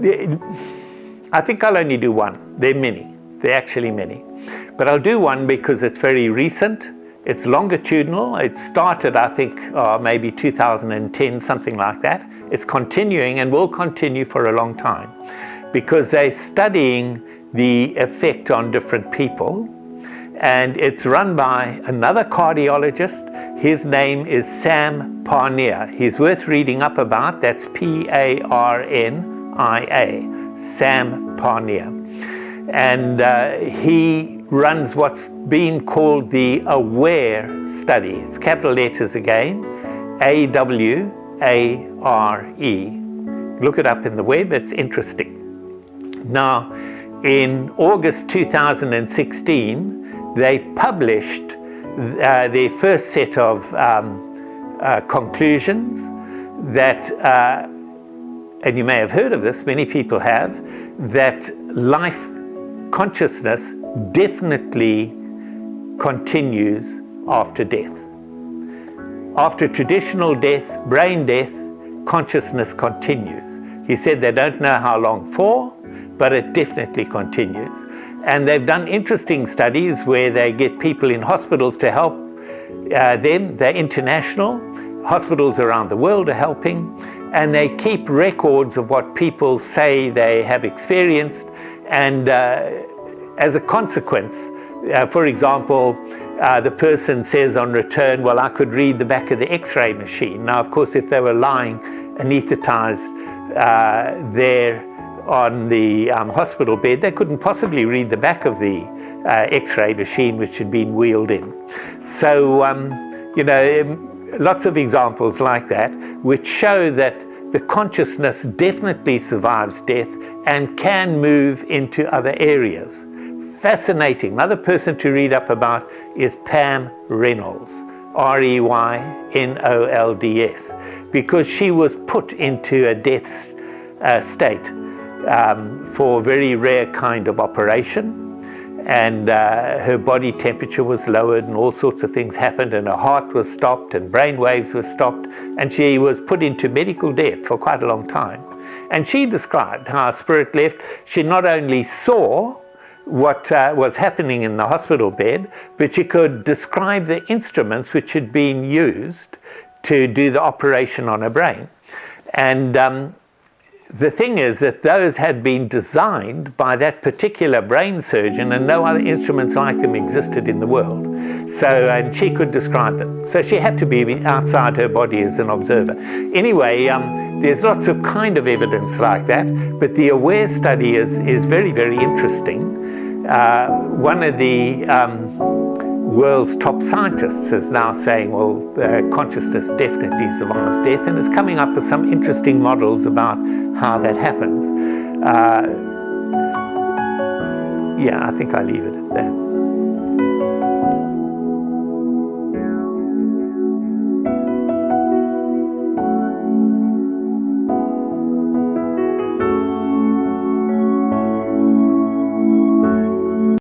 I think I'll only do one. There are many. There are actually many. But I'll do one because it's very recent. It's longitudinal. It started, I think, maybe 2010, something like that. It's continuing and will continue for a long time because they're studying the effect on different people. And it's run by another cardiologist. His name is Sam Parnia. He's worth reading up about. That's Parnia, Sam Parnia. And he runs what's been called the AWARE study. It's capital letters again, AWARE. Look it up in the web, it's interesting. Now, in August 2016, they published their first set of conclusions that, and you may have heard of this, many people have, that life consciousness definitely continues after death. After traditional death, brain death, consciousness continues. He said they don't know how long for, but it definitely continues. And they've done interesting studies where they get people in hospitals to help them. They're international. Hospitals around the world are helping. And they keep records of what people say they have experienced. And as a consequence, for example, the person says on return, well, I could read the back of the X-ray machine. Now, of course, if they were lying anesthetized there on the hospital bed, they couldn't possibly read the back of the X-ray machine which had been wheeled in. So, lots of examples like that which show that the consciousness definitely survives death and can move into other areas. Fascinating. Another person to read up about is Pam Reynolds, Reynolds, because she was put into a death state for a very rare kind of operation, and her body temperature was lowered and all sorts of things happened, and her heart was stopped and brain waves were stopped, and she was put into medical death for quite a long time. And she described how her spirit left. She not only saw what was happening in the hospital bed, but she could describe the instruments which had been used to do the operation on her brain. And the thing is that those had been designed by that particular brain surgeon, and no other instruments like them existed in the world. So, and she could describe them. So she had to be outside her body as an observer. Anyway, there's lots of kind of evidence like that, but the AWARE study is very, very interesting. One of the world's top scientists is now saying, well, consciousness definitely survives death, and is coming up with some interesting models about how that happens. Yeah, I think I'll leave it at that.